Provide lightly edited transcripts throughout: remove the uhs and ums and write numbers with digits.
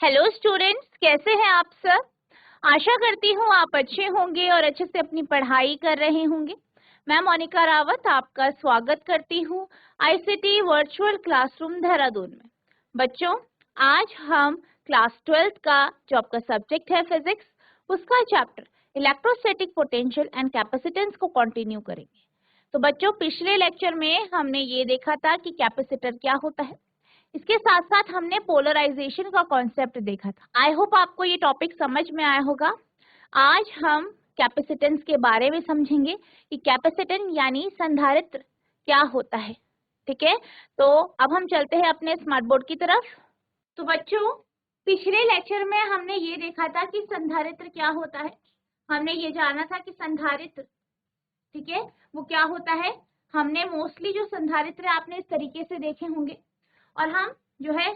Hello students, कैसे हैं आप सब। आशा करती हूँ आप अच्छे होंगे और अच्छे से अपनी पढ़ाई कर रहे होंगे। मैं मोनिका रावत आपका स्वागत करती हूँ आईसीटी वर्चुअल क्लासरूम देहरादून में। बच्चों, आज हम क्लास 12 का जो आपका सब्जेक्ट है फिजिक्स, उसका chapter electrostatic potential and capacitance को कंटिन्यू करेंगे। तो बच्चों, पिछले लेक्चर में हमने ये देखा था कि कैपेसिटर क्या होता है। इसके साथ साथ हमने पोलराइजेशन का कॉन्सेप्ट देखा था। आई होप आपको ये टॉपिक समझ में आया होगा। आज हम कैपेसिटेंस के बारे में समझेंगे कि कैपेसिटेंस यानी संधारित्र क्या होता है। ठीक है, तो अब हम चलते हैं अपने स्मार्ट बोर्ड की तरफ। तो बच्चों, पिछले लेक्चर में हमने ये देखा था कि संधारित्र क्या होता है। हमने ये जाना था कि संधारित्र, ठीक है, वो क्या होता है। हमने मोस्टली जो संधारित्र आपने इस तरीके से देखे होंगे। और हम जो है,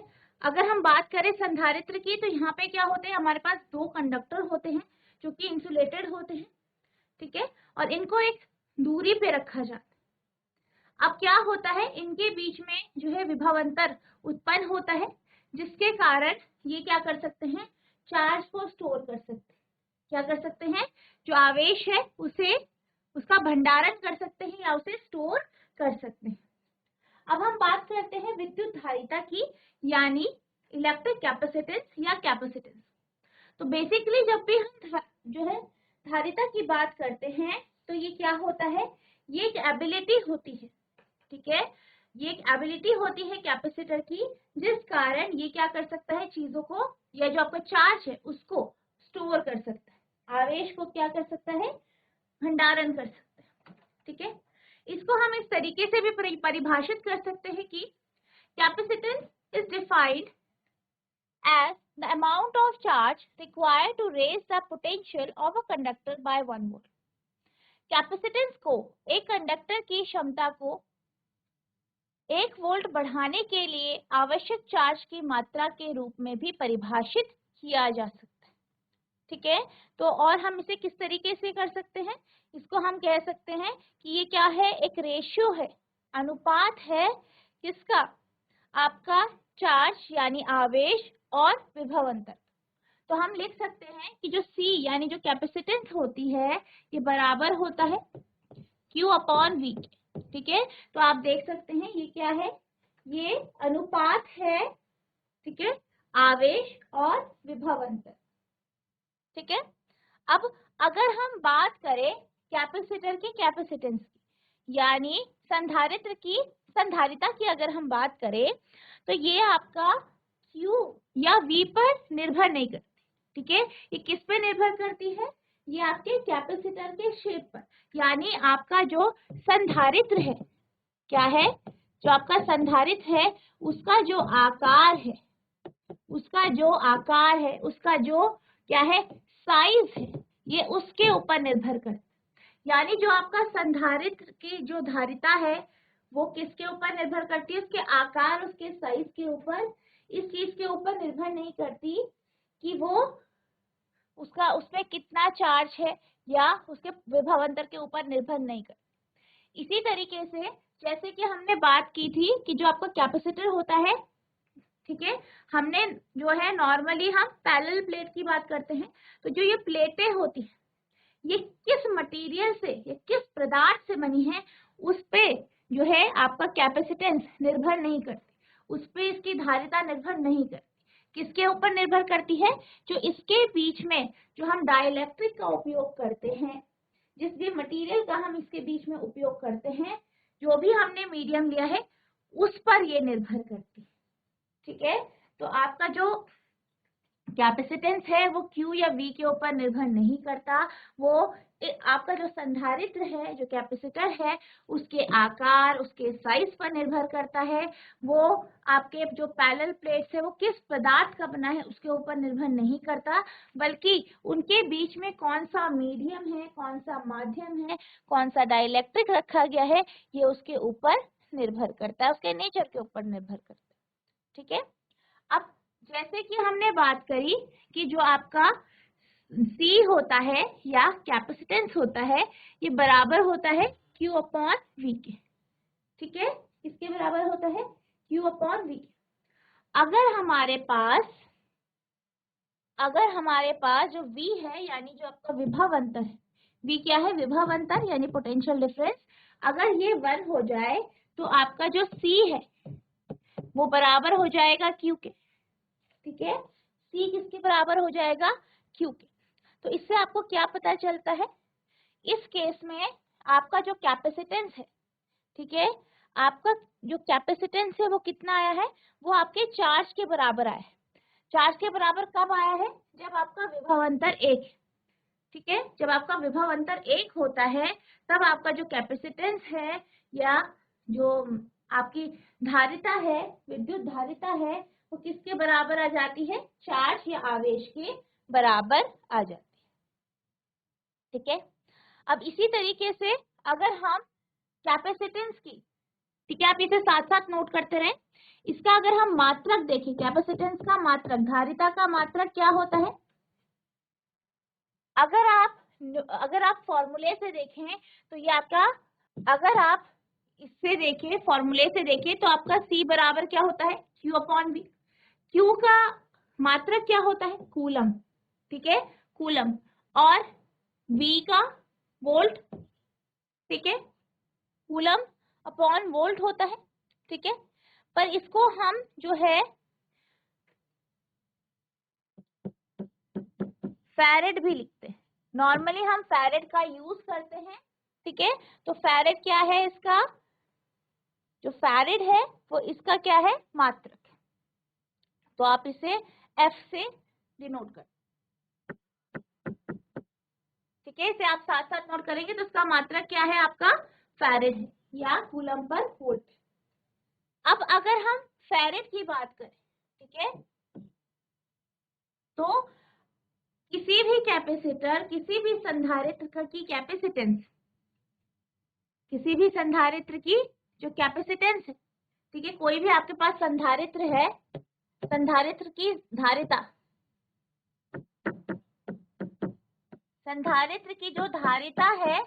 अगर हम बात करें संधारित्र की, तो यहाँ पे क्या होते हैं, हमारे पास दो कंडक्टर होते हैं जो कि इंसुलेटेड होते हैं। ठीक है, और इनको एक दूरी पे रखा जाता है। अब क्या होता है, इनके बीच में जो है विभवांतर उत्पन्न होता है, जिसके कारण ये क्या कर सकते हैं, चार्ज को स्टोर कर सकते हैं। क्या कर सकते हैं, जो आवेश है उसे, उसका भंडारण कर सकते हैं या उसे स्टोर कर सकते हैं। अब हम बात करते हैं विद्युत धारिता की, यानी इलेक्ट्रिक कैपेसिटेंस या कैपेसिटेंस। तो बेसिकली जब भी हम जो है धारिता की बात करते हैं, तो ये क्या होता है, ये एक एबिलिटी होती है। ठीक है, ये एक एबिलिटी होती है कैपेसिटर की, जिस कारण ये क्या कर सकता है, चीजों को या जो आपका चार्ज है उसको स्टोर कर सकता है, आवेश को क्या कर सकता है, भंडारण कर सकता है। ठीक है, इसको हम इस तरीके से भी परिभाषित कर सकते हैं कि capacitance is defined as the amount of charge required to raise the potential of a conductor by 1 volt। Capacitance को एक कंडक्टर की क्षमता को 1 वोल्ट बढ़ाने के लिए आवश्यक चार्ज की मात्रा के रूप में भी परिभाषित किया जा सकता है। ठीक है, तो और हम इसे किस तरीके से कर सकते हैं, इसको हम कह सकते हैं कि ये क्या है, एक रेशियो है, अनुपात है, किसका, आपका चार्ज यानी आवेश और विभवांतर। तो हम लिख सकते हैं कि जो C यानी जो कैपेसिटेंस होती है, ये बराबर होता है Q अपॉन V। ठीक है, तो आप देख सकते हैं ये क्या है, ये अनुपात है, ठीक है, आवेश और विभवांतर। ठीक है, अब अगर हम बात करें कैपेसिटर की कैपेसिटेंस की, यानी संधारित्र की संधारिता की अगर हम बात करें, तो ये आपका Q या V पर निर्भर नहीं करती। ठीक है, ये किस पे निर्भर करती है, ये आपके कैपेसिटर के शेप पर, यानी आपका जो संधारित्र है, क्या है, जो आपका संधारित्र है उसका जो आकार है, उसका जो आकार है, उसका जो क्या है, साइज है, ये उसके ऊपर निर्भर करता है। यानी जो आपका संधारित्र की जो धारिता है वो किसके ऊपर निर्भर करती है, उसके आकार, उसके साइज के ऊपर, इस चीज के ऊपर निर्भर नहीं करती कि वो उसका उसमें कितना चार्ज है, या उसके विभवांतर के ऊपर निर्भर नहीं करती। इसी तरीके से जैसे कि हमने बात की थी कि जो आपका कैपेसिटर होता है, ठीक है, हमने जो है नॉर्मली हम पैरेलल प्लेट की बात करते हैं, तो जो ये प्लेटें होती हैं ये किस मटेरियल से, ये किस पदार्थ से बनी है, उस पे जो है आपका कैपेसिटेंस निर्भर नहीं करती, उस पे इसकी धारिता निर्भर नहीं करती। किसके ऊपर निर्भर करती है, जो इसके बीच में जो हम डाइलेक्ट्रिक का उपयोग करते हैं, जिस भी मटेरियल का हम इसके बीच में उपयोग करते हैं, जो भी हमने मीडियम लिया है उस पर ये निर्भर करती है। ठीक है, तो आपका जो कैपेसिटेंस है वो Q या V के ऊपर निर्भर नहीं करता, वो आपका जो संधारित्र है, जो कैपेसिटर है, उसके आकार, उसके साइज पर निर्भर करता है। वो आपके जो पैरेलल प्लेट्स है वो किस पदार्थ का बना है उसके ऊपर निर्भर नहीं करता, बल्कि उनके बीच में कौन सा मीडियम है, कौन सा माध्यम है, कौन सा डाइलेक्ट्रिक रखा गया है, ये उसके ऊपर निर्भर करता है, उसके नेचर के ऊपर निर्भर करता है। ठीक है, अब जैसे कि हमने बात करी कि जो आपका C होता है या कैपेसिटेंस होता है, ये बराबर होता है Q अपॉन V के। ठीक है, किसके बराबर होता है, Q अपॉन V के। अगर हमारे पास अगर हमारे पास जो V है यानी जो आपका विभव अंतर है, V क्या है, विभव अंतर यानी पोटेंशियल डिफरेंस, अगर ये 1 हो जाए तो आपका जो C है वो बराबर हो जाएगा Q के। ठीक है, C किसके बराबर हो जाएगा, Q के। तो इससे आपको क्या पता चलता है, इस केस में आपका जो कैपेसिटेंस है, ठीक है, आपका जो कैपेसिटेंस है वो कितना आया है, वो आपके चार्ज के बराबर आया है। चार्ज के बराबर कब आया है, जब आपका विभव अंतर 1 है। ठीक है, जब आपका विभव अंतर 1 होता है तब आपका जो कैपेसिटेंस है या जो आपकी धारिता है, विद्युत धारिता है, वो किसके बराबर आ जाती है, चार्ज या आवेश के बराबर आ जाती है। ठीक है, अब इसी तरीके से अगर हम कैपेसिटेंस की, ठीक है, आप इसे साथ साथ नोट करते रहें, इसका अगर हम मात्रक देखें, कैपेसिटेंस का मात्रक, धारिता का मात्रक क्या होता है, अगर आप फॉर्मूले से देखें तो ये आपका, अगर आप इससे देखें, फॉर्मूले से देखें तो आपका C बराबर क्या होता है, Q अपॉन V। Q का मात्रक क्या होता है, कूलम। ठीक है, कूलम, और V का वोल्ट। ठीक है, कूलम अपॉन वोल्ट होता है। ठीक है, पर इसको हम जो है फैरेड भी लिखते हैं, नॉर्मली हम फैरेड का यूज करते हैं। ठीक है, तो फैरेड क्या है, इसका जो फैरेड है वो इसका क्या है, मात्रक है। तो आप इसे F से डिनोट कर, ठीक है, इसे आप साथ साथ नोट करेंगे तो इसका मात्रक क्या है, आपका फैरेड है या कूलम पर वोल्ट। अब अगर हम फैरेड की बात करें, ठीक है, तो किसी भी कैपेसिटर, किसी भी संधारित्र की कैपेसिटेंस, किसी भी संधारित्र की जो कैपेसिटेंस है, ठीक है, कोई भी आपके पास संधारित्र है, संधारित्र की धारिता, संधारित्र की जो धारिता है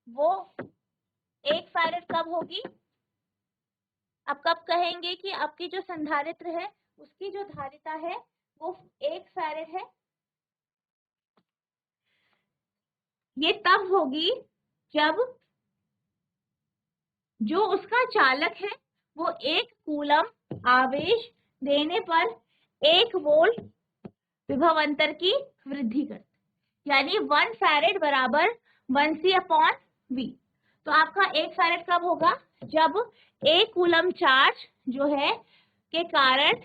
वो 1 फैरेड कब होगी, आप कब कहेंगे कि आपकी जो संधारित्र है उसकी जो धारिता है वो 1 फैरेड है, ये तब होगी जब जो उसका चालक है वो 1 कूलम आवेश देने पर 1 वोल्ट विभव अंतर की वृद्धि करता है, यानी 1 फैरेड बराबर 1C अपॉन V। तो आपका 1 फैरेड कब होगा, जब 1 कूलम चार्ज जो है के कारण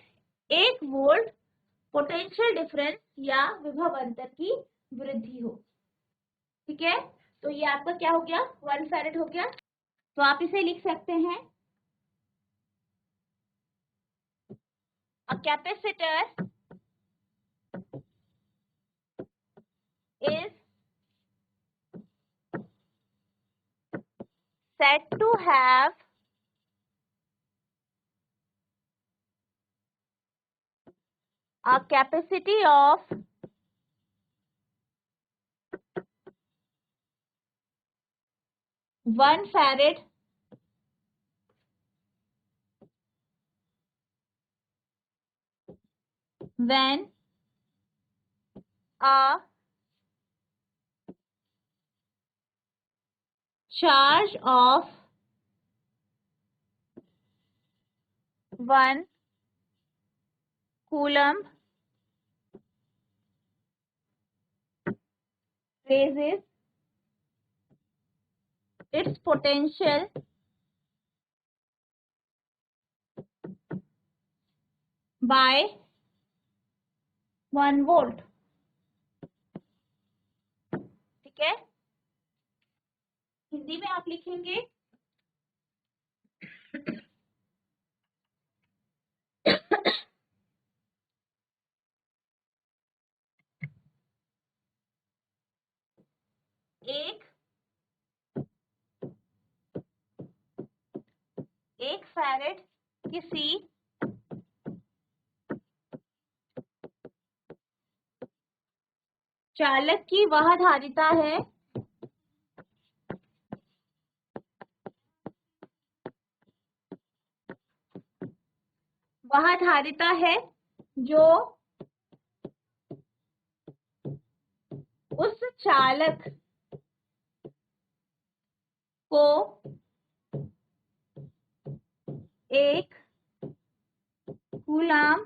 1 वोल्ट पोटेंशियल डिफरेंस या विभव अंतर की वृद्धि हो। ठीक है, तो ये आपका क्या हो गया, 1 फैरेड हो गया। तो आप इसे लिख सकते हैं, a capacitor is said to have a capacity of 1 farad when a charge of 1 coulomb raises its potential by 1 volt। ठीक है, हिंदी में आप लिखेंगे एक 1 फैरेड किसी चालक की वह धारिता है, वह धारिता है जो उस चालक को एक कूलाम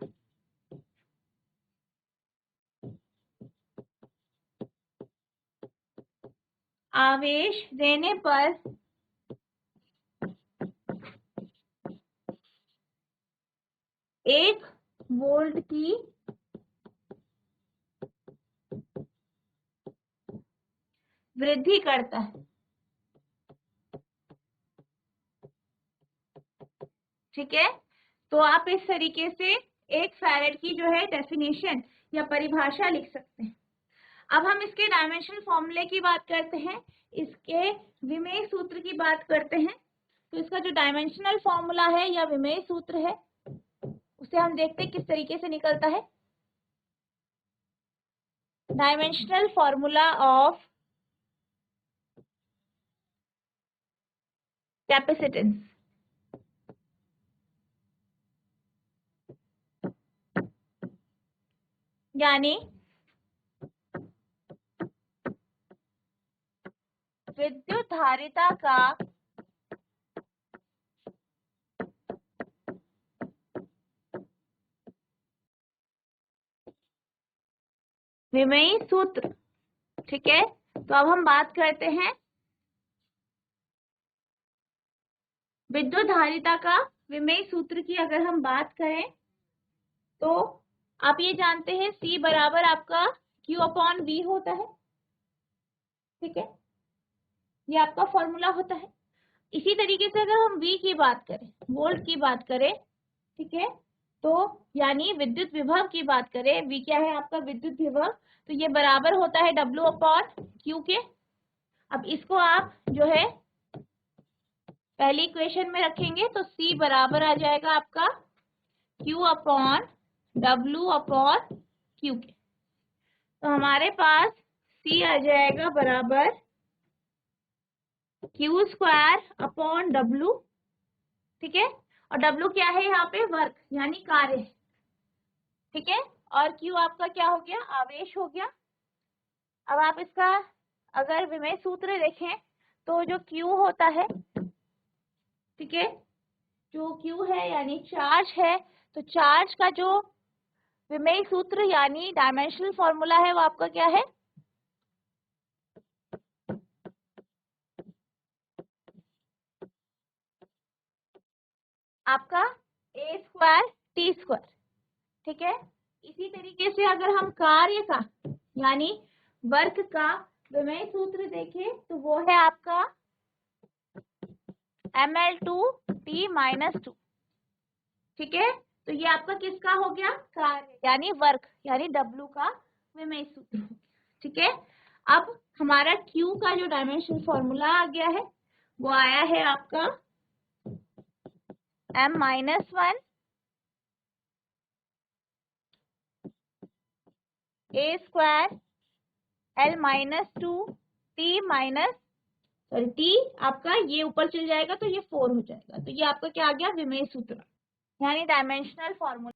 आवेश देने पर एक वोल्ट की वृद्धि करता है। ठीक है, तो आप इस तरीके से एक फैराड की जो है डेफिनेशन या परिभाषा लिख सकते हैं। अब हम इसके डायमेंशनल फॉर्मूले की बात करते हैं, इसके विमेय सूत्र की बात करते हैं। तो इसका जो डायमेंशनल फॉर्मूला है या विमेय सूत्र है उसे हम देखते हैं किस तरीके से निकलता है। डायमेंशनल फॉर्मूला ऑफ कैपेसिटेंस, यानी विद्युत धारिता का विमेय सूत्र। ठीक है, तो अब हम बात करते हैं विद्युत धारिता का विमेय सूत्र की। अगर हम बात करें तो आप ये जानते हैं C बराबर आपका Q अपॉन V होता है। ठीक है, ये आपका फॉर्मूला होता है। इसी तरीके से अगर हम V की बात करें, वोल्ट की बात करें, ठीक है, तो यानी विद्युत विभव की बात करें, V क्या है आपका विद्युत विभव, तो ये बराबर होता है W अपॉन Q के। अब इसको आप जो है पहली इक्वेशन में रखेंगे तो C बराबर आ जाएगा आपका Q upon W upon Q के। तो हमारे पास C आ जाएगा बराबर Q स्क्वायर अपॉन W। ठीक है, और W क्या है यहाँ पे, वर्क यानी कार्य है। ठीक है, और Q आपका क्या हो गया, आवेश हो गया। अब आप इसका अगर विमेय सूत्र देखें तो जो Q होता है, ठीक है, जो Q है यानी चार्ज है, तो चार्ज का जो विमेय सूत्र यानी डायमेंशनल फॉर्मूला है वो आपका क्या है, आपका A स्क्वायर T स्क्वायर। ठीक है, इसी तरीके से अगर हम कार्य का यानी वर्क का विमेय सूत्र देखें तो वो है आपका mL2T-2। ठीक है, तो ये आपका किसका हो गया, कार्य यानी वर्क यानी W का विमेय सूत्र हो गया। ठीक है, अब हमारा Q का जो डायमेंशन फॉर्मूला आ गया है वो आया है आपका M-1 A square L-2 T आपका ये ऊपर चल जाएगा तो ये 4 हो जाएगा। तो ये आपका क्या आ गया, विमेय सूत्र यानी डायमेंशनल फॉर्मूला।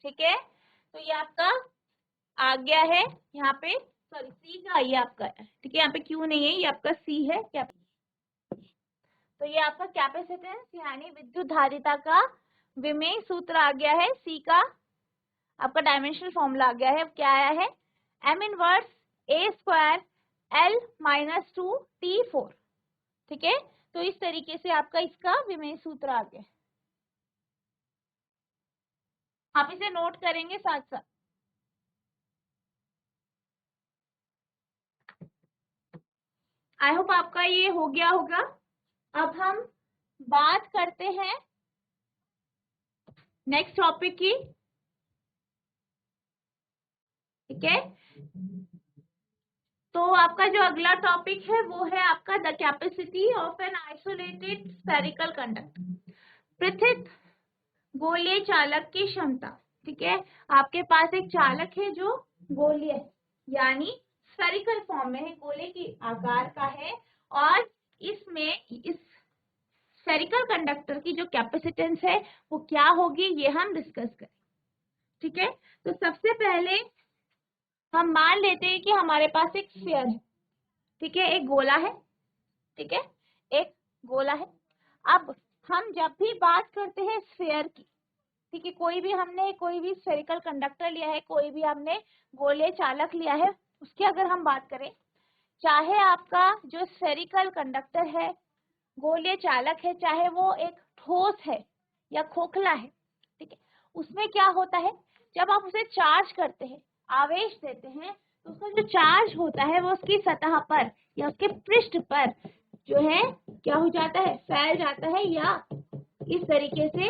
ठीक है, तो ये आपका आ गया है यहाँ पे, सॉरी C का ये आपका है। ठीक है, यहाँ पे Q नहीं है, ये आपका C है। तो ये आपका कैपेसिटेंस यानी विद्युत धारिता का विमेय सूत्र आ गया है। C का आपका डायमेंशनल फॉर्मूला आ गया है, क्या आया है, M inverse A square L-2T4। ठीक है, तो इस तरीके से आपका इसका विमेय सूत्र आ गया। आप इसे नोट करेंगे साथ साथ। आई होप आपका ये हो गया होगा। अब हम बात करते हैं नेक्स्ट टॉपिक की। ठीक है, तो आपका जो अगला टॉपिक है वो है आपका the capacity of an isolated spherical conductor, पृथक गोलीय चालक की क्षमता। ठीक है, आपके पास एक चालक है जो गोलीय यानी स्फेरिकल फॉर्म में है, गोले के आकार का है, और इसमें इस स्फेरिकल कंडक्टर की जो कैपेसिटेंस है वो क्या होगी ये हम डिस्कस करें। ठीक है, तो सबसे पहले हम मान लेते हैं कि हमारे पास एक स्फीयर है। ठीक है, एक गोला है। ठीक है, एक गोला है। अब हम जब भी बात करते हैं स्फीयर की, ठीक है, कोई भी स्फेरिकल कंडक्टर लिया है, कोई भी हमने गोले चालक लिया है, उसकी अगर हम बात करें, चाहे आपका जो स्फेरिकल कंडक्टर है, गोलीय चालक है, चाहे वो एक ठोस है या खोखला है, ठीक है, उसमें क्या होता है, जब आप उसे चार्ज करते हैं, आवेश देते हैं, तो उसका जो चार्ज होता है वो उसकी सतह पर या उसके पृष्ठ पर जो है क्या हो जाता है, फैल जाता है, या इस तरीके से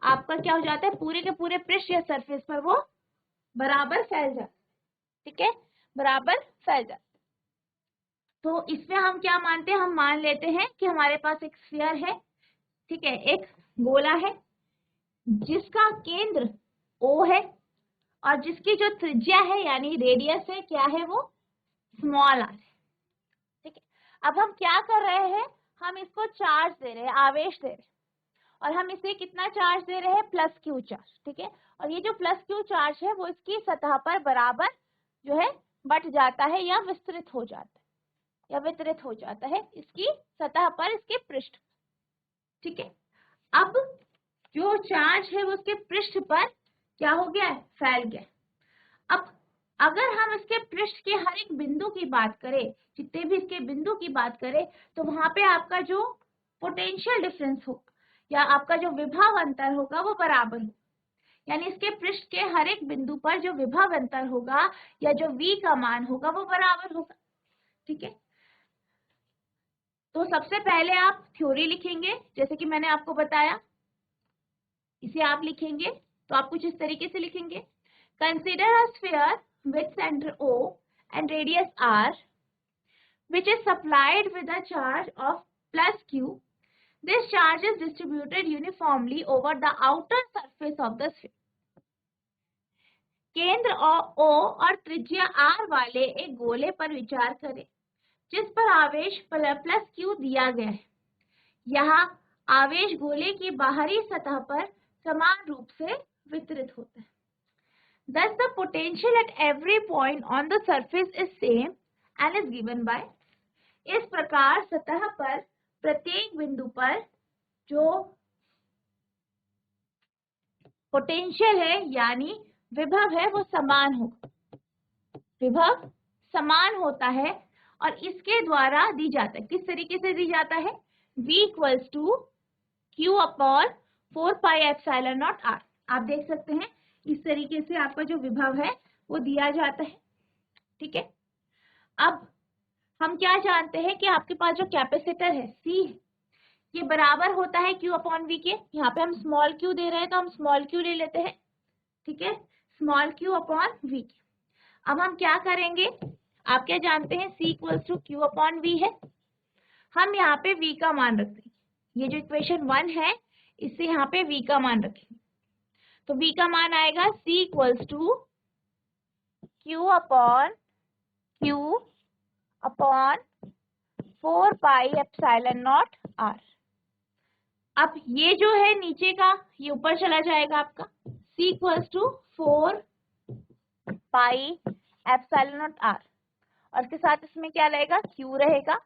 आपका क्या हो जाता है, पूरे के पूरे पृष्ठ या सरफेस पर वो बराबर फैल जाता है। ठीक है, बराबर फैल जाता है। तो इसमें हम क्या मानते हैं, हम मान लेते हैं कि हमारे पास एक स्फीयर है। ठीक है, एक गोला है जिसका केंद्र O है और जिसकी जो त्रिज्या है यानी रेडियस है क्या है, वो स्मॉल r है। ठीक है, अब हम क्या कर रहे हैं, हम इसको चार्ज दे रहे हैं, आवेश दे रहे हैं, और हम इसे कितना चार्ज दे रहे हैं, प्लस क्यू चार्ज। ठीक है, और ये जो प्लस क्यू चार्ज है वो इसकी सतह पर बराबर जो है बट जाता है या विस्तृत हो जाता है या वितरित हो जाता है इसकी सतह पर, इसके पृष्ठ। ठीक है, अब जो चार्ज है वो उसके पृष्ठ पर क्या हो गया है, फैल गया। अब अगर हम इसके पृष्ठ के हर एक बिंदु की बात करें, जितने भी इसके बिंदु की बात करें, तो वहां पे आपका जो पोटेंशियल डिफरेंस होगा या आपका जो विभव अंतर होगा वो बराबर होगा, यानी इसके पृष्ठ के हर एक बिंदु पर जो विभव अंतर होगा या जो v का मान होगा वो बराबर होगा। ठीक है, तो सबसे पहले आप थ्योरी लिखेंगे, जैसे कि मैंने आपको बताया, इसे आप लिखेंगे तो आप कुछ इस तरीके से लिखेंगे, consider a sphere with centre O and radius r which is supplied with a charge of plus q. This charge is distributed uniformly over the outer surface of the sphere. केंद्र O और त्रिज्या r वाले एक गोले पर विचार करें जिस पर आवेश प्लस q दिया गया है। यहाँ आवेश गोले की बाहरी सतह पर समान रूप से वितरित होता है। Thus the potential at every point on the surface is same and is given by, इस प्रकार सतह पर प्रत्येक बिंदु पर जो पोटेंशियल है यानी विभव है वो समान होगा, विभव समान होता है और इसके द्वारा दी जाता है। किस तरीके से दी जाता है, V equals to Q upon 4 pi epsilon not R। आप देख सकते हैं इस तरीके से आपका जो विभव है वो दिया जाता है। ठीक है, अब हम क्या जानते हैं कि आपके पास जो कैपेसिटर है C ये बराबर होता है Q अपॉन V के। यहाँ पे हम स्मॉल q दे रहे हैं तो हम स्मॉल q ले लेते हैं। ठीक है, स्मॉल q अपॉन V के। अब हम क्या करेंगे, आप क्या जानते हैं, C equals to Q upon V है। हम यहाँ पे V का मान रखते हैं, ये जो इक्वेशन 1 है इससे यहाँ पे V का मान रखेंगे, तो V का मान आएगा C equals to Q upon 4 pi epsilon not R। अब ये जो है नीचे का ये ऊपर चला जाएगा आपका, C equals to 4 pi epsilon not R, और इसके साथ इसमें क्या रहेगा, Q रहेगा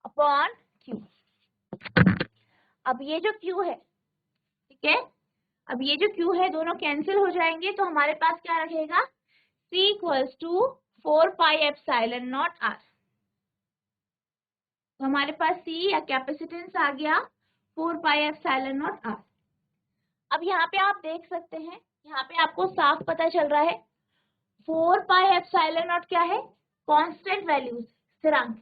अपॉन Q। अब ये जो Q है, ठीक है, अब ये जो Q है दोनों कैंसिल हो जाएंगे, तो हमारे पास क्या रहेगा, C equals to 4 pi epsilon not R। तो हमारे पास C या कैपेसिटेंस आ गया 4 पाई एप्सिलॉन नॉट R। अब यहाँ पे आप देख सकते हैं, यहाँ पे आपको साफ पता चल रहा है 4 पाई एप्सिलॉन नॉट क्या है, कांस्टेंट वैल्यूज, स्थिरांक।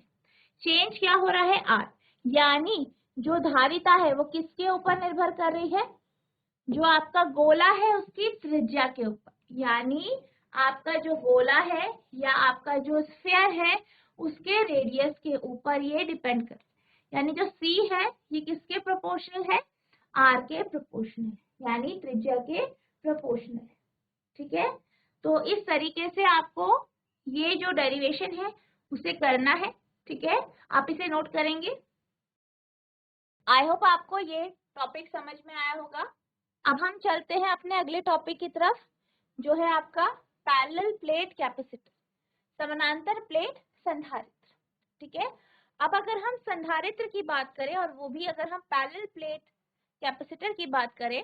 चेंज क्या हो रहा है, R, यानी जो धारिता है वो किसके ऊपर निर्भर कर रही है, जो आपका गोला है उसकी त्रिज्या के ऊपर, यानी आपका जो गोला है या आपका जो स्फीयर है उसके रेडियस के ऊपर ये डिपेंड कर, यानी जो C है ये किसके प्रोपोर्शनल है, R के प्रोपोर्शनल है, यानी त्रिज्या के प्रोपोर्शनल है। ठीक है, तो इस तरीके से आपको ये जो डेरिवेशन है उसे करना है। ठीक है, आप इसे नोट करेंगे। आई होप आपको ये टॉपिक समझ में आया होगा। अब हम चलते हैं अपने अगले टॉपिक की तरफ, जो है आपका पैरेलल प्लेट कैपेसिटर, समानांतर प्लेट संधारित्र। ठीक है, अब अगर हम संधारित्र की बात करें और वो भी अगर हम पैरेलल प्लेट कैपेसिटर की बात करें,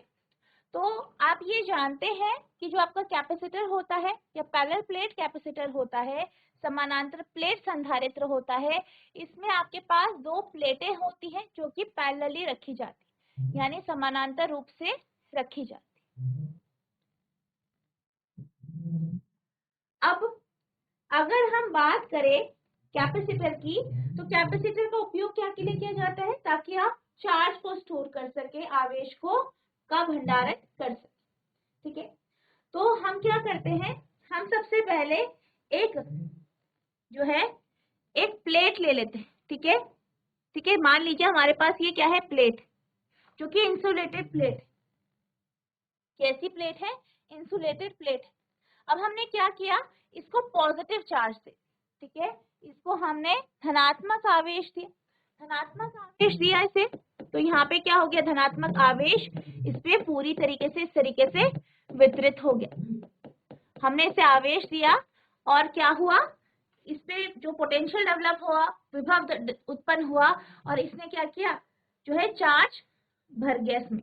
तो आप ये जानते हैं कि जो आपका कैपेसिटर होता है या पैरेलल प्लेट कैपेसिटर होता है, समानांतर प्लेट संधारित्र होता है, इसमें आपके पास दो प्लेटें होती हैं जो कि पैरेलली रखी जाती, यानी समानांतर रूप से रखी जाती। अब अगर हम बात करें कैपेसिटर की, तो कैपेसिटर का उपयोग क्या के लिए किया जाता है? ताकि आप चार्ज को स्टोर कर सके, आवेश को का भंडारण कर सके। ठीक है, तो हम क्या करते हैं, हम सबसे पहले एक जो है एक प्लेट ले लेते हैं। ठीक है, ठीक है, मान लीजिए हमारे पास ये क्या है, प्लेट, जो कि इंसुलेटेड प्लेट। कैसी प्लेट है? Insulated plate. अब हमने क्या किया, इसको पॉजिटिव चार्ज से, ठीक है, इसको हमने धनात्मक आवेश दिया, धनात्मक आवेश दिया इसे, तो यहाँ पे क्या हो गया, धनात्मक आवेश इस पे पूरी तरीके से इस तरीके से वितरित हो गया। हमने इसे आवेश दिया और क्या हुआ, इस पे जो पोटेंशियल डेवलप हुआ, विभव उत्पन्न हुआ, और इसने क्या किया, जो है चार्ज भर गया इसमें।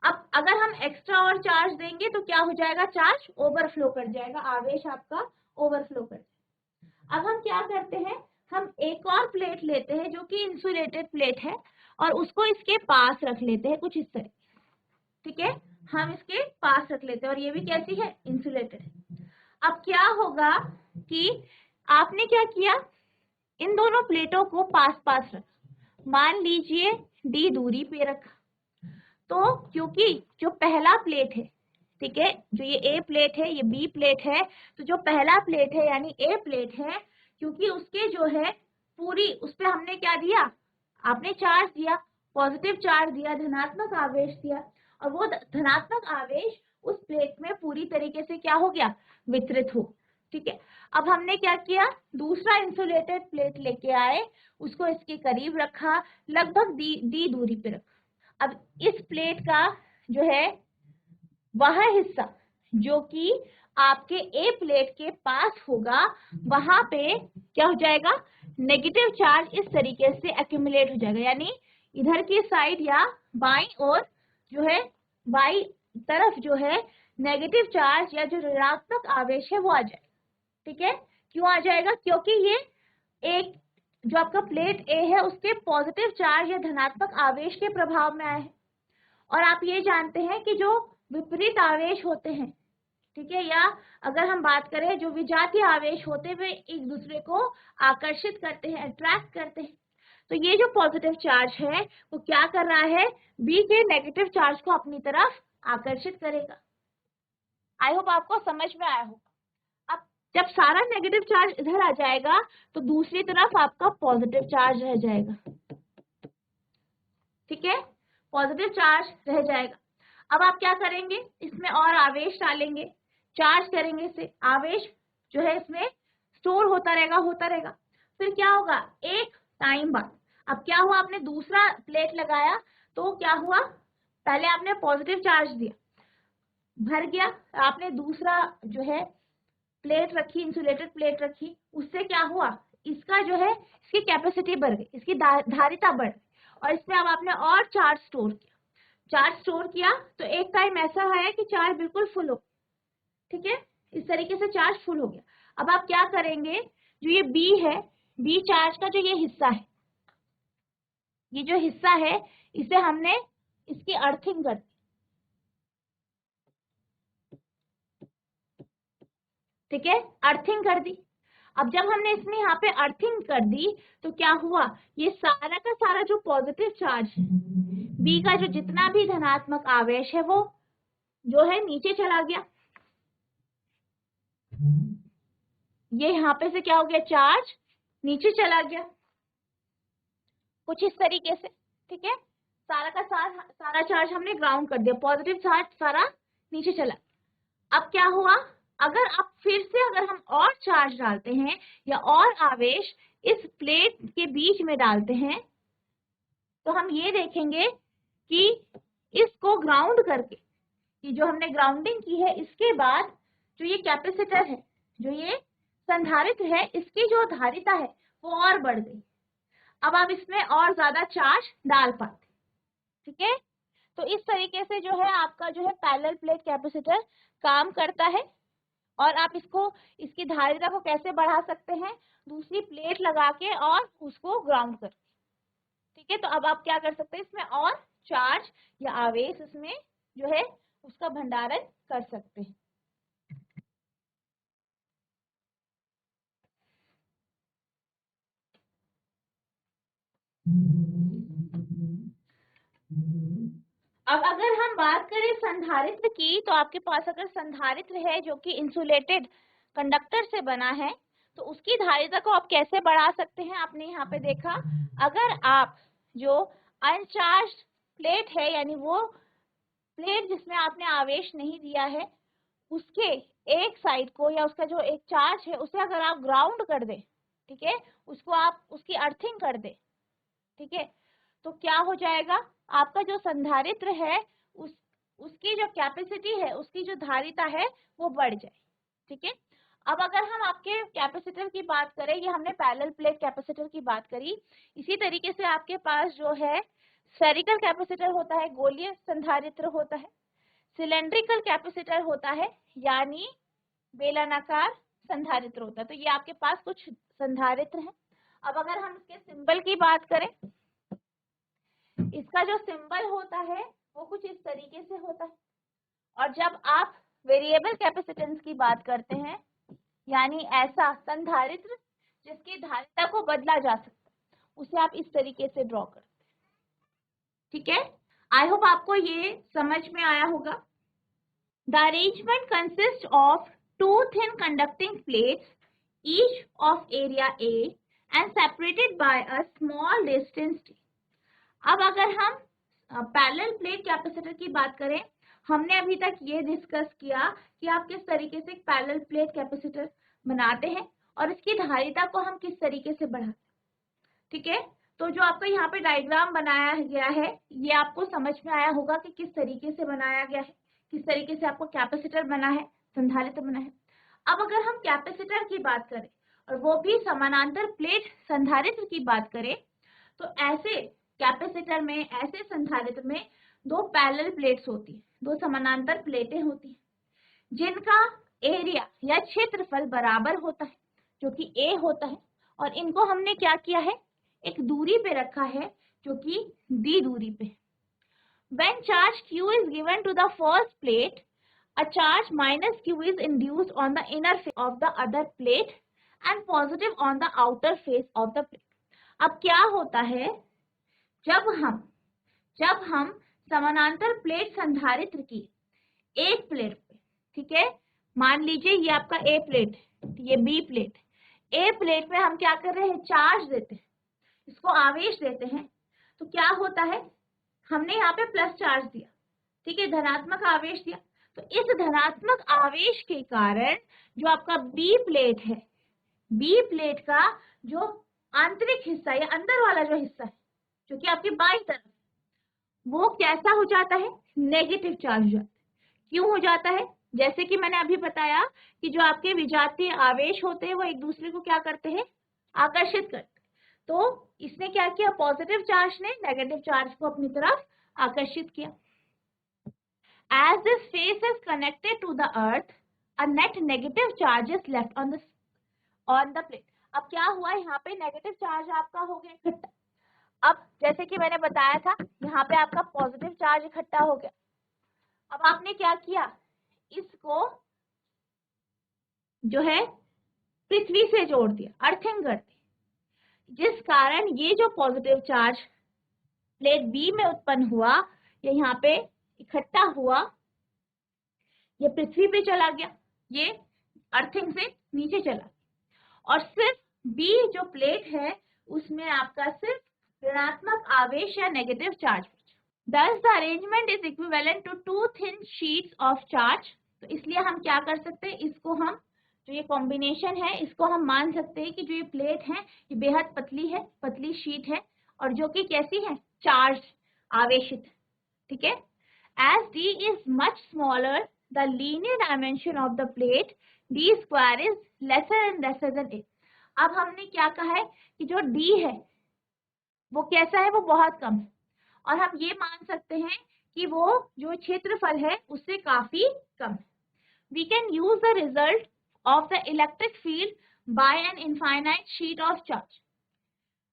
अब अगर हम एक्स्ट्रा और चार्ज देंगे तो क्या हो जाएगा, चार्ज ओवरफ्लो कर जाएगा, आवेश आपका ओवरफ्लो कर जाएगा। अब हम क्या करते हैं, हम एक और प्लेट लेते हैं जो कि इंसुलेटेड प्लेट है, और उसको इसके पास रख लेते हैं कुछ इस तरह। ठीक है, हम इसके पास रख लेते हैं, और ये भी कैसी है, इंसुलेटेड है। अब क्या होगा कि आपने क्या किया, इन दोनों प्लेटों को पास पास रखा, मान लीजिए डी दूरी पे रखा, तो क्योंकि जो पहला प्लेट है, ठीक है, जो ये ए प्लेट है, ये बी प्लेट है, तो जो पहला प्लेट है यानी ए प्लेट है, क्योंकि उसके जो है पूरी, उस पे हमने क्या दिया, आपने चार्ज दिया, पॉजिटिव चार्ज दिया, धनात्मक आवेश दिया, और वो धनात्मक आवेश उस प्लेट में पूरी तरीके से क्या हो गया, वितरित हो। ठीक है, अब हमने क्या किया, दूसरा इंसुलेटेड प्लेट लेके आए, उसको इसके करीब रखा, लगभग डी दूरी पे रखा। अब इस प्लेट का जो है वह हिस्सा जो कि आपके ए प्लेट के पास होगा, वहां पे क्या हो जाएगा, नेगेटिव चार्ज इस तरीके से एक्यूमुलेट हो जाएगा, यानी इधर की साइड या बाईं ओर जो है, बाईं तरफ जो है नेगेटिव चार्ज या जो ऋणात्मक आवेश है वो आ जाएगा। ठीक है, क्यों आ जाएगा, क्योंकि ये एक जो आपका प्लेट ए है उसके पॉजिटिव चार्ज या धनात्मक आवेश के प्रभाव में आए हैं। और आप ये जानते हैं कि जो विपरीत आवेश होते हैं, ठीक है, या अगर हम बात करें जो विजातीय आवेश होते हैं, वे एक दूसरे को आकर्षित करते हैं, अट्रैक्ट करते हैं। तो ये जो पॉजिटिव चार्ज है वो क्या कर रहा है, बी के नेगेटिव चार्ज को अपनी तरफ आकर्षित करेगा। आई होप आपको समझ में आया होगा। अब जब सारा नेगेटिव चार्ज इधर आ जाएगा तो दूसरी तरफ आपका पॉजिटिव चार्ज रह जाएगा। ठीक है, पॉजिटिव चार्ज रह जाएगा। अब आप क्या करेंगे, इसमें और आवेश डालेंगे, चार्ज करेंगे इसे, आवेश जो है इसमें स्टोर होता रहेगा। फिर क्या होगा, एक टाइम बाद, अब क्या हुआ, आपने दूसरा प्लेट लगाया तो क्या हुआ, पहले आपने पॉजिटिव चार्ज दिया, भर गया, आपने दूसरा जो है प्लेट रखी, इंसुलेटेड प्लेट रखी, उससे क्या हुआ, इसका जो है इसकी कैपेसिटी बढ़ गई, इसकी धारिता बढ़ गई, और इसमें अब आपने और चार्ज स्टोर किया, तो एक टाइम ऐसा आया कि चार्ज बिल्कुल फुल हो। ठीक है, इस तरीके से चार्ज फुल हो गया। अब आप क्या करेंगे, जो ये बी है, बी चार्ज का जो ये हिस्सा है, ये जो हिस्सा है, इसे हमने इसकी अर्थिंग कर दी। ठीक है, अर्थिंग कर दी। अब जब हमने इसमें यहाँ पे अर्थिंग कर दी तो क्या हुआ, ये सारा का सारा जो पॉजिटिव चार्ज है, बी का जो जितना भी धनात्मक आवेश है वो जो है नीचे चला गया। ये यहाँ पे से क्या हो गया, चार्ज नीचे चला गया कुछ इस तरीके से। ठीक है, सारा का सारा चार्ज हमने ग्राउंड कर दिया, पॉजिटिव चार्ज सारा नीचे चला। अब क्या हुआ, अगर आप फिर से अगर हम और चार्ज डालते हैं या और आवेश इस प्लेट के बीच में डालते हैं तो हम ये देखेंगे कि इसको ग्राउंड करके, कि जो हमने ग्राउंडिंग की है, इसके बाद जो ये कैपेसिटर है, जो ये संधारित्र है, इसकी जो धारिता है वो और बढ़ गई। अब आप इसमें और ज्यादा चार्ज डाल पाते, ठीक है। तो इस तरीके से जो है आपका जो है पैरेलल प्लेट कैपेसिटर काम करता है। और आप इसको, इसकी धारिता को कैसे बढ़ा सकते हैं, दूसरी प्लेट लगा के और उसको ग्राउंड करके, ठीक है। तो अब आप क्या कर सकते हैं, इसमें और चार्ज या आवेश इसमें जो है उसका भंडारण कर सकते हैं। अब अगर हम बात करें संधारित्र की, तो आपके पास अगर संधारित्र है जो कि इंसुलेटेड कंडक्टर से बना है, तो उसकी धारिता को आप कैसे बढ़ा सकते हैं। आपने यहाँ पे देखा, अगर आप जो अनचार्ज प्लेट है, यानी वो प्लेट जिसमें आपने आवेश नहीं दिया है, उसके एक साइड को या उसका जो एक चार्ज है उसे अगर आप ग्राउंड कर दे, ठीक है, उसको आप उसकी अर्थिंग कर दे, ठीक है, तो क्या हो जाएगा, आपका जो संधारित्र है उसकी जो कैपेसिटी है, उसकी जो धारिता है वो बढ़ जाए, ठीक है। अब अगर हम आपके कैपेसिटर की बात करें, ये हमने पैरेलल प्लेट कैपेसिटर की बात करी, इसी तरीके से आपके पास जो है स्फेरिकल कैपेसिटर होता है, गोलीय संधारित्र होता है, सिलेंड्रिकल कैपेसिटर होता है, यानी बेलनाकार संधारित्र होता है। तो ये आपके पास कुछ संधारित्र हैं। अब अगर हम इसके सिंबल की बात करें, इसका जो सिंबल होता है वो कुछ इस तरीके से होता है। और जब आप वेरिएबल कैपेसिटेंस की बात करते हैं, यानी ऐसा संधारित्र जिसकी धारिता को बदला जा सकता है, उसे आप इस तरीके से ड्रॉ करते हैं, ठीक है। आई होप आपको ये समझ में आया होगा। The arrangement consist of two thin conducting plates, each of area A and separated by a small distance t. अब अगर हम पैरेलल प्लेट कैपेसिटर की बात करें, हमने अभी तक ये डिस्कस किया कि आप किस तरीके से एक पैरेलल प्लेट कैपेसिटर बनाते हैं और इसकी धारिता को हम किस तरीके से बढ़ाते हैं, ठीक है। तो जो आपका यहाँ पे डायग्राम बनाया गया है, ये आपको समझ में आया होगा कि किस तरीके से बनाया गया है, किस तरीके से आपको कैपेसिटर बना है, संधारित्र बना है। अब अगर हम कैपेसिटर की बात करें और वो भी समानांतर प्लेट संधारित्र की बात करें, तो ऐसे कैपेसिटर में, ऐसे संधारित्र में दो पैरेलल प्लेट्स होती है, दो समानांतर प्लेटें होती हैं, जिनका एरिया या क्षेत्रफल बराबर होता है, जो कि A होता है। और इनको हमने क्या किया है, एक दूरी पे रखा है जो कि D दूरी पे। When charge Q is given to the first plate, a charge minus Q is induced on the inner face of the other plate and positive on the outer face of the plate. अब क्या होता है, जब हम समानांतर plate संधारित्र की एक प्लेट पे, ठीक है, मान लीजिए ये आपका A प्लेट, ये B प्लेट, A प्लेट में हम क्या कर रहे हैं, चार्ज देते हैं, इसको आवेश देते हैं। तो क्या होता है, हमने यहाँ पे प्लस चार्ज दिया, ठीक है, धनात्मक आवेश दिया। तो इस धनात्मक आवेश के कारण जो आपका B प्लेट है, B प्लेट का जो आंतरिक हिस्सा या अंदर वाला जो हिस्सा है, जो कि आपकी बाईं तरफ, वो कैसा हो जाता है, नेगेटिव चार्ज हो जाता है। क्यों हो जाता है, जैसे कि मैंने अभी बताया कि जो आपके विजातीय आवेश होते हैं वो एक दूसरे को क्या करते हैं, आकर्षित करते हैं। तो इसने क्या किया, पॉजिटिव चार्ज ने नेगेटिव चार्ज को अपनी तरफ आकर्षित किया। As this face is connected to the earth, a net negative charge is left on the plate. अब क्या हुआ, यहाँ पे नेगेटिव चार्ज आपका हो गया इकट्ठा। अब जैसे कि मैंने बताया था, यहाँ पे आपका पॉजिटिव चार्ज इकट्ठा हो गया। अब आपने क्या किया, इसको जो है पृथ्वी से जोड़ दिया, अर्थिंग कर दी, जिस कारण ये जो पॉजिटिव चार्ज प्लेट बी में उत्पन्न हुआ, ये यहाँ पे इकट्ठा हुआ, ये पृथ्वी पे चला गया, ये अर्थिंग से नीचे चला, और सिर्फ बी जो प्लेट है उसमें आपका सिर्फ ऋणात्मक आवेश या negative charge. Thus the arrangement is equivalent to two thin sheets of charge. तो इसलिए हम क्या कर सकते हैं, इसको हम जो ये कॉम्बिनेशन है इसको हम मान सकते हैं कि जो ये प्लेट है ये बेहद पतली है, पतली शीट है और जो कि कैसी है, चार्ज, आवेशित, ठीक है। As d is much smaller, the linear dimension of the plate d square is lesser and lesser than a. अब हमने क्या कहा है कि जो d है वो कैसा है, वो बहुत कम है और हम ये मान सकते हैं कि वो जो क्षेत्रफल है उससे काफी कम है। We can use the result of the electric field by an infinite sheet of charge.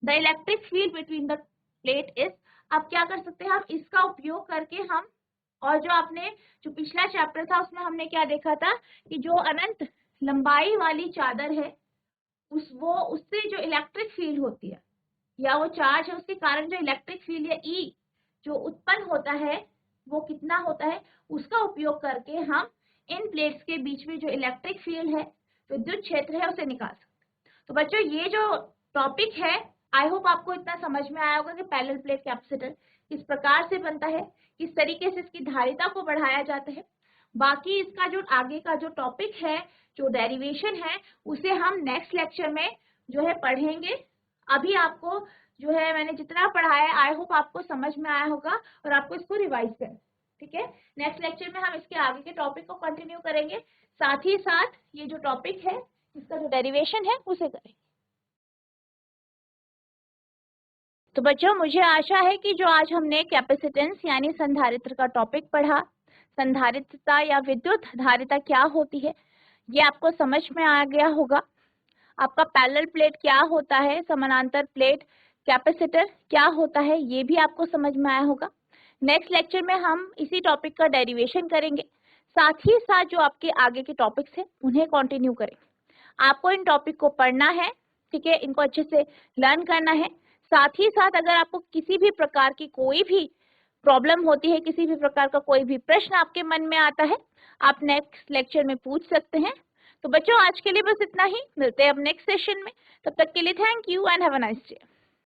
The electric field between the plate is, अब क्या कर सकते हैं हम इसका उपयोग करके हम, और जो आपने जो पिछला चैप्टर था उसमें हमने क्या देखा था कि जो अनंत लंबाई वाली चादर है उससे जो इलेक्ट्रिक फील्ड होती है या वो चार्ज है उसके कारण जो इलेक्ट्रिक फील्ड या ई जो उत्पन्न होता है वो कितना होता है, उसका उपयोग करके हम इन प्लेट्स के बीच में जो इलेक्ट्रिक फील्ड है, विद्युत क्षेत्र है, उसे निकाल सकते हैं। तो बच्चों ये जो टॉपिक है आई होप आपको इतना समझ में आया होगा कि पैरेलल प्लेट कैपेसिटर किस प्रकार से बनता है, किस तरीके से इसकी धारिता को बढ़ाया जाता है। बाकी इसका जो आगे का जो टॉपिक है, जो डेरिवेशन है, उसे हम नेक्स्ट लेक्चर में जो है पढ़ेंगे। अभी आपको जो है मैंने जितना पढ़ाया आई होप आपको समझ में आया होगा और आपको इसको रिवाइज करना, ठीक है। नेक्स्ट लेक्चर में हम इसके आगे के टॉपिक को कंटिन्यू करेंगे, साथ ही साथ ये जो टॉपिक है इसका जो डेरिवेशन है उसे करेंगे। तो बच्चों मुझे आशा है कि जो आज हमने कैपेसिटेंस यानी संधारित्र का टॉपिक पढ़ा, संधारित्रता या विद्युत धारिता क्या होती है ये आपको समझ में आ गया होगा। आपका पैरेलल प्लेट क्या होता है, समानांतर प्लेट कैपेसिटर क्या होता है ये भी आपको समझ में आया होगा। नेक्स्ट लेक्चर में हम इसी टॉपिक का डेरिवेशन करेंगे, साथ ही साथ जो आपके आगे के टॉपिक्स हैं उन्हें कंटिन्यू करेंगे। आपको इन टॉपिक को पढ़ना है, ठीक है, इनको अच्छे से लर्न करना है। साथ ही साथ अगर आपको किसी भी प्रकार की कोई भी प्रॉब्लम होती है, किसी भी प्रकार का कोई भी प्रश्न आपके मन में आता है, आप नेक्स्ट लेक्चर में पूछ सकते हैं। तो बच्चों आज के लिए बस इतना ही, मिलते हैं अब नेक्स्ट सेशन में। तब तक के लिए thank you and have a nice day.